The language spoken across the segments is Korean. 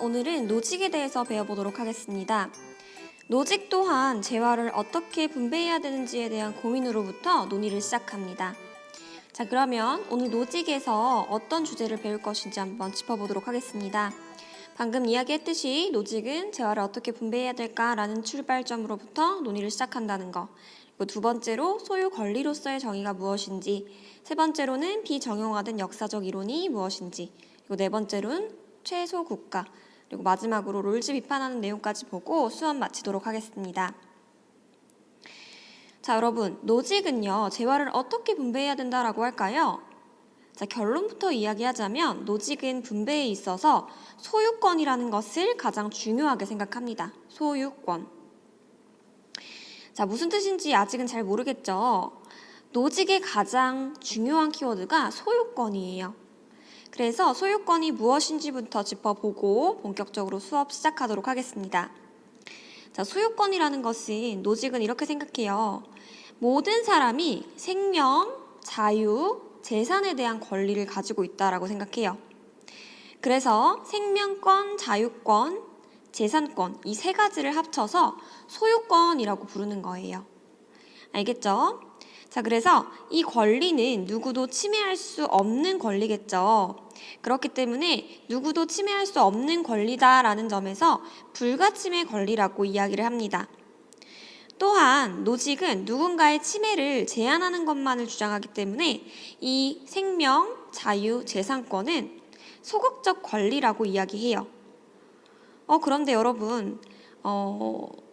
오늘은 노직에 대해서 배워보도록 하겠습니다. 노직 또한 재화를 어떻게 분배해야 되는지에 대한 고민으로부터 논의를 시작합니다. 자, 그러면 오늘 노직에서 어떤 주제를 배울 것인지 한번 짚어보도록 하겠습니다. 방금 이야기했듯이 노직은 재화를 어떻게 분배해야 될까라는 출발점으로부터 논의를 시작한다는 거. 그리고 두 번째로 소유 권리로서의 정의가 무엇인지, 세 번째로는 비정형화된 역사적 이론이 무엇인지, 그리고 네 번째로는 최소 국가, 그리고 마지막으로 롤즈 비판하는 내용까지 보고 수업 마치도록 하겠습니다. 자, 여러분, 노직은요, 재화를 어떻게 분배해야 된다라고 할까요? 자, 결론부터 이야기하자면 노직은 분배에 있어서 소유권이라는 것을 가장 중요하게 생각합니다. 소유권. 자, 무슨 뜻인지 아직은 잘 모르겠죠? 노직의 가장 중요한 키워드가 소유권이에요. 그래서 소유권이 무엇인지부터 짚어보고 본격적으로 수업 시작하도록 하겠습니다. 자, 소유권이라는 것은 노직은 이렇게 생각해요. 모든 사람이 생명, 자유, 재산에 대한 권리를 가지고 있다라고 생각해요. 그래서 생명권, 자유권, 재산권 이 세 가지를 합쳐서 소유권이라고 부르는 거예요. 알겠죠? 자, 그래서 이 권리는 누구도 침해할 수 없는 권리겠죠. 그렇기 때문에 누구도 침해할 수 없는 권리다라는 점에서 불가침해 권리라고 이야기를 합니다. 또한 노직은 누군가의 침해를 제한하는 것만을 주장하기 때문에 이 생명, 자유, 재산권은 소극적 권리라고 이야기해요. 그런데 여러분,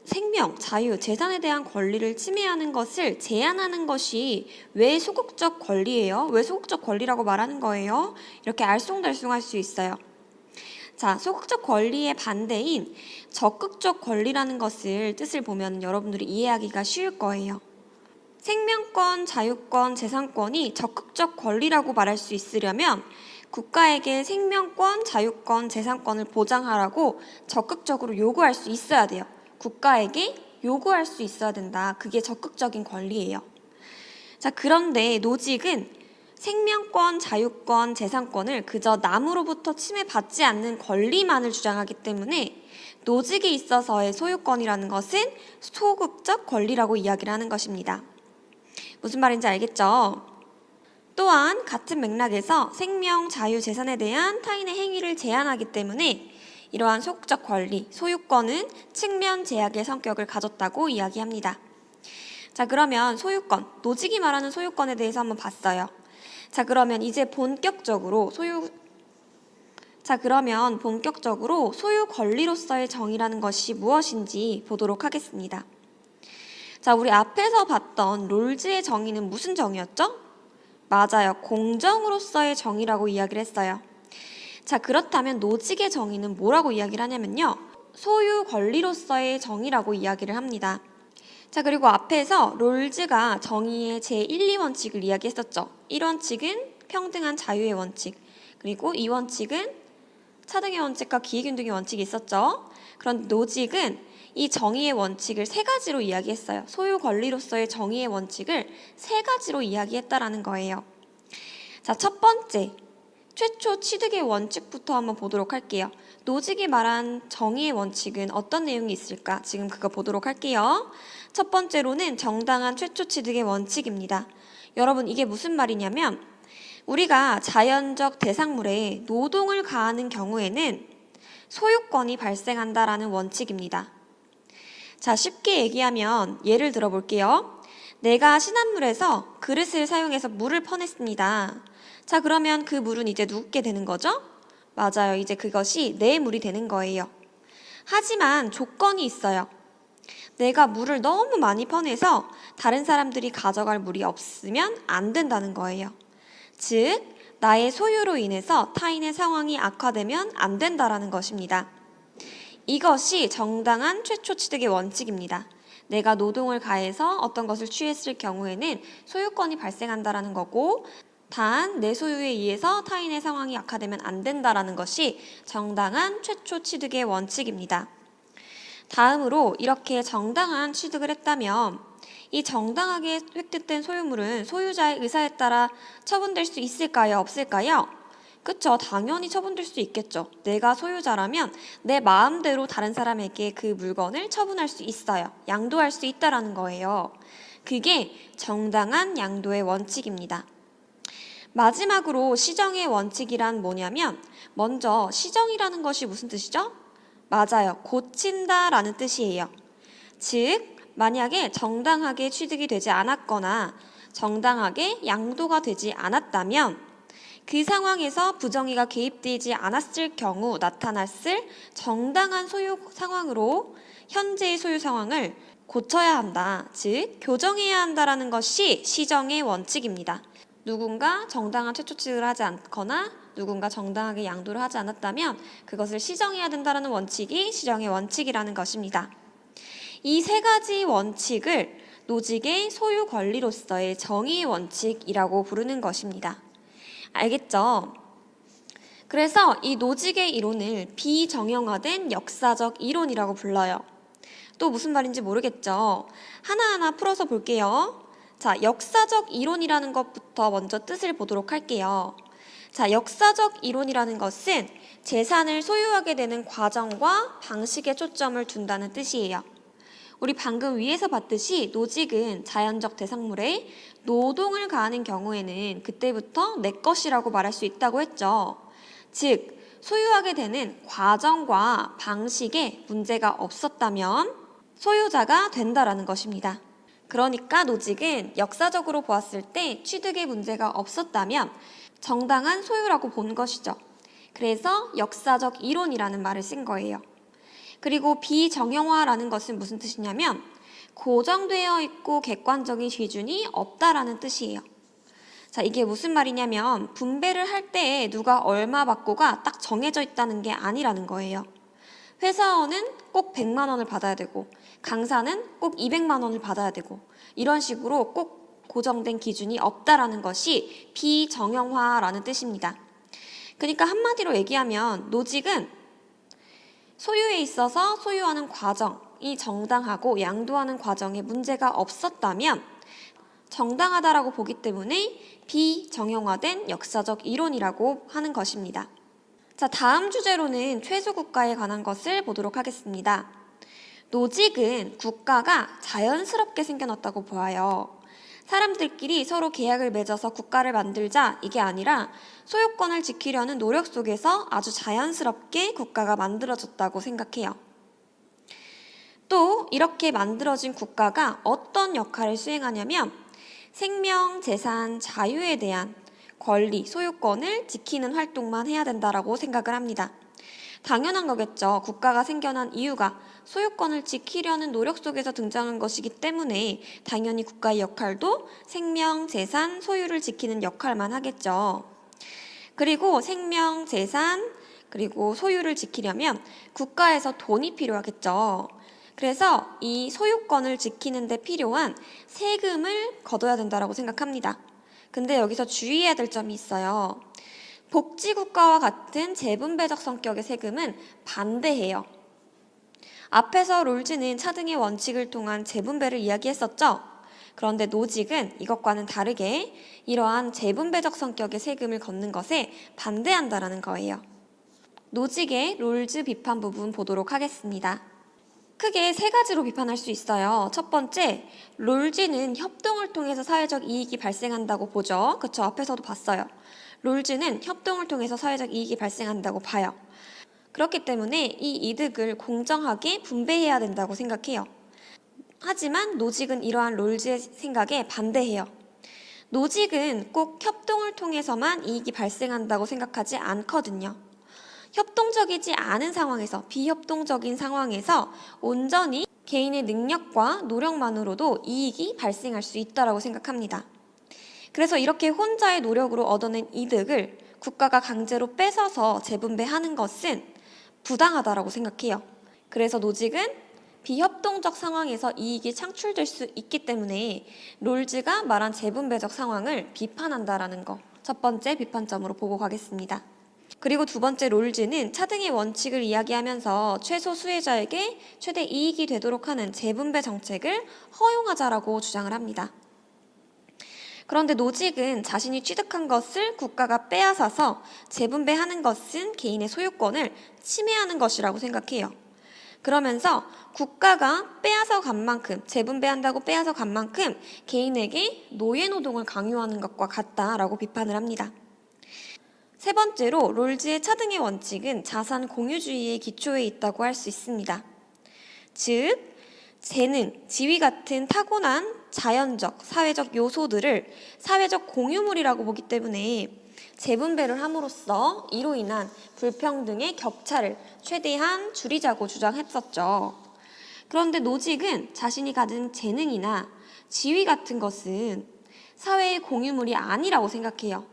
생명, 자유, 재산에 대한 권리를 침해하는 것을 제한하는 것이 왜 소극적 권리예요? 왜 소극적 권리라고 말하는 거예요? 이렇게 알쏭달쏭할 수 있어요. 자, 소극적 권리의 반대인 적극적 권리라는 것을 뜻을 보면 여러분들이 이해하기가 쉬울 거예요. 생명권, 자유권, 재산권이 적극적 권리라고 말할 수 있으려면 국가에게 생명권, 자유권, 재산권을 보장하라고 적극적으로 요구할 수 있어야 돼요. 국가에게 요구할 수 있어야 된다. 그게 적극적인 권리예요. 자, 그런데 노직은 생명권, 자유권, 재산권을 그저 남으로부터 침해받지 않는 권리만을 주장하기 때문에 노직에 있어서의 소유권이라는 것은 소극적 권리라고 이야기를 하는 것입니다. 무슨 말인지 알겠죠? 또한 같은 맥락에서 생명, 자유, 재산에 대한 타인의 행위를 제한하기 때문에 이러한 소극적 권리, 소유권은 측면 제약의 성격을 가졌다고 이야기합니다. 자, 그러면 소유권, 노직이 말하는 소유권에 대해서 한번 봤어요. 자, 그러면 이제 본격적으로 소유 권리로서의 정의라는 것이 무엇인지 보도록 하겠습니다. 자, 우리 앞에서 봤던 롤즈의 정의는 무슨 정의였죠? 맞아요. 공정으로서의 정의라고 이야기를 했어요. 자, 그렇다면 노직의 정의는 뭐라고 이야기를 하냐면요. 소유 권리로서의 정의라고 이야기를 합니다. 자, 그리고 앞에서 롤즈가 정의의 제1, 2원칙을 이야기했었죠. 1원칙은 평등한 자유의 원칙, 그리고 2원칙은 차등의 원칙과 기회균등의 원칙이 있었죠. 그런 노직은 이 정의의 원칙을 세 가지로 이야기했어요. 소유 권리로서의 정의의 원칙을 세 가지로 이야기했다라는 거예요. 자, 첫 번째, 최초 취득의 원칙부터 한번 보도록 할게요. 노직이 말한 정의의 원칙은 어떤 내용이 있을까? 지금 그거 보도록 할게요. 첫 번째로는 정당한 최초 취득의 원칙입니다. 여러분, 이게 무슨 말이냐면 우리가 자연적 대상물에 노동을 가하는 경우에는 소유권이 발생한다라는 원칙입니다. 자, 쉽게 얘기하면 예를 들어볼게요. 내가 시냇물에서 그릇을 사용해서 물을 퍼냈습니다. 자, 그러면 그 물은 이제 누구게 되는 거죠? 맞아요. 이제 그것이 내 물이 되는 거예요. 하지만 조건이 있어요. 내가 물을 너무 많이 퍼내서 다른 사람들이 가져갈 물이 없으면 안 된다는 거예요. 즉, 나의 소유로 인해서 타인의 상황이 악화되면 안 된다라는 것입니다. 이것이 정당한 최초 취득의 원칙입니다. 내가 노동을 가해서 어떤 것을 취했을 경우에는 소유권이 발생한다라는 거고, 단 내 소유에 의해서 타인의 상황이 악화되면 안 된다라는 것이 정당한 최초 취득의 원칙입니다. 다음으로 이렇게 정당한 취득을 했다면 이 정당하게 획득된 소유물은 소유자의 의사에 따라 처분될 수 있을까요? 없을까요? 그쵸. 당연히 처분될 수 있겠죠. 내가 소유자라면 내 마음대로 다른 사람에게 그 물건을 처분할 수 있어요. 양도할 수 있다라는 거예요. 그게 정당한 양도의 원칙입니다. 마지막으로 시정의 원칙이란 뭐냐면 먼저 시정이라는 것이 무슨 뜻이죠? 맞아요. 고친다라는 뜻이에요. 즉, 만약에 정당하게 취득이 되지 않았거나 정당하게 양도가 되지 않았다면 그 상황에서 부정의가 개입되지 않았을 경우 나타났을 정당한 소유 상황으로 현재의 소유 상황을 고쳐야 한다. 즉, 교정해야 한다라는 것이 시정의 원칙입니다. 누군가 정당한 최초 취득을 하지 않거나 누군가 정당하게 양도를 하지 않았다면 그것을 시정해야 된다는 원칙이 시정의 원칙이라는 것입니다. 이 세 가지 원칙을 노직의 소유 권리로서의 정의의 원칙이라고 부르는 것입니다. 알겠죠? 그래서 이 노직의 이론을 비정형화된 역사적 이론이라고 불러요. 또 무슨 말인지 모르겠죠? 하나하나 풀어서 볼게요. 자, 역사적 이론이라는 것부터 먼저 뜻을 보도록 할게요. 자, 역사적 이론이라는 것은 재산을 소유하게 되는 과정과 방식에 초점을 둔다는 뜻이에요. 우리 방금 위에서 봤듯이 노직은 자연적 대상물에 노동을 가하는 경우에는 그때부터 내 것이라고 말할 수 있다고 했죠. 즉, 소유하게 되는 과정과 방식에 문제가 없었다면 소유자가 된다라는 것입니다. 그러니까 노직은 역사적으로 보았을 때 취득에 문제가 없었다면 정당한 소유라고 본 것이죠. 그래서 역사적 이론이라는 말을 쓴 거예요. 그리고 비정형화라는 것은 무슨 뜻이냐면 고정되어 있고 객관적인 기준이 없다라는 뜻이에요. 자, 이게 무슨 말이냐면 분배를 할 때 누가 얼마 받고가 딱 정해져 있다는 게 아니라는 거예요. 회사원은 꼭 100만 원을 받아야 되고 강사는 꼭 200만 원을 받아야 되고 이런 식으로 꼭 고정된 기준이 없다라는 것이 비정형화라는 뜻입니다. 그러니까 한마디로 얘기하면 노직은 소유에 있어서 소유하는 과정이 정당하고 양도하는 과정에 문제가 없었다면 정당하다라고 보기 때문에 비정형화된 역사적 이론이라고 하는 것입니다. 자, 다음 주제로는 최소국가에 관한 것을 보도록 하겠습니다. 노직은 국가가 자연스럽게 생겨났다고 보아요. 사람들끼리 서로 계약을 맺어서 국가를 만들자 이게 아니라 소유권을 지키려는 노력 속에서 아주 자연스럽게 국가가 만들어졌다고 생각해요. 또 이렇게 만들어진 국가가 어떤 역할을 수행하냐면 생명, 재산, 자유에 대한 권리, 소유권을 지키는 활동만 해야 된다라고 생각을 합니다. 당연한 거겠죠. 국가가 생겨난 이유가 소유권을 지키려는 노력 속에서 등장한 것이기 때문에 당연히 국가의 역할도 생명, 재산, 소유를 지키는 역할만 하겠죠. 그리고 생명, 재산, 그리고 소유를 지키려면 국가에서 돈이 필요하겠죠. 그래서 이 소유권을 지키는 데 필요한 세금을 걷어야 된다고 생각합니다. 근데 여기서 주의해야 될 점이 있어요. 복지국가와 같은 재분배적 성격의 세금은 반대해요. 앞에서 롤즈는 차등의 원칙을 통한 재분배를 이야기했었죠. 그런데 노직은 이것과는 다르게 이러한 재분배적 성격의 세금을 걷는 것에 반대한다라는 거예요. 노직의 롤즈 비판 부분 보도록 하겠습니다. 크게 세 가지로 비판할 수 있어요. 첫 번째, 롤즈는 협동을 통해서 사회적 이익이 발생한다고 보죠. 그쵸? 앞에서도 봤어요. 롤즈는 협동을 통해서 사회적 이익이 발생한다고 봐요. 그렇기 때문에 이 이득을 공정하게 분배해야 된다고 생각해요. 하지만 노직은 이러한 롤즈의 생각에 반대해요. 노직은 꼭 협동을 통해서만 이익이 발생한다고 생각하지 않거든요. 협동적이지 않은 상황에서, 비협동적인 상황에서 온전히 개인의 능력과 노력만으로도 이익이 발생할 수 있다고 생각합니다. 그래서 이렇게 혼자의 노력으로 얻어낸 이득을 국가가 강제로 뺏어서 재분배하는 것은 부당하다고 생각해요. 그래서 노직은 비협동적 상황에서 이익이 창출될 수 있기 때문에 롤즈가 말한 재분배적 상황을 비판한다라는 거, 첫 번째 비판점으로 보고 가겠습니다. 그리고 두 번째 롤즈는 차등의 원칙을 이야기하면서 최소 수혜자에게 최대 이익이 되도록 하는 재분배 정책을 허용하자라고 주장을 합니다. 그런데 노직은 자신이 취득한 것을 국가가 빼앗아서 재분배하는 것은 개인의 소유권을 침해하는 것이라고 생각해요. 그러면서 국가가 빼앗아 간 만큼, 재분배한다고 빼앗아 간 만큼 개인에게 노예 노동을 강요하는 것과 같다라고 비판을 합니다. 세 번째로 롤즈의 차등의 원칙은 자산 공유주의의 기초에 있다고 할 수 있습니다. 즉, 재능, 지위 같은 타고난 자연적, 사회적 요소들을 사회적 공유물이라고 보기 때문에 재분배를 함으로써 이로 인한 불평등의 격차를 최대한 줄이자고 주장했었죠. 그런데 노직은 자신이 가진 재능이나 지위 같은 것은 사회의 공유물이 아니라고 생각해요.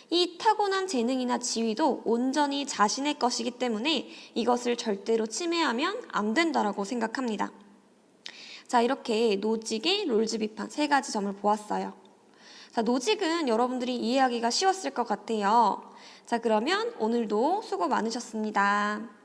이 타고난 재능이나 지위도 온전히 자신의 것이기 때문에 이것을 절대로 침해하면 안 된다라고 생각합니다. 자, 이렇게 노직의 롤즈 비판 세 가지 점을 보았어요. 자, 노직은 여러분들이 이해하기가 쉬웠을 것 같아요. 자, 그러면 오늘도 수고 많으셨습니다.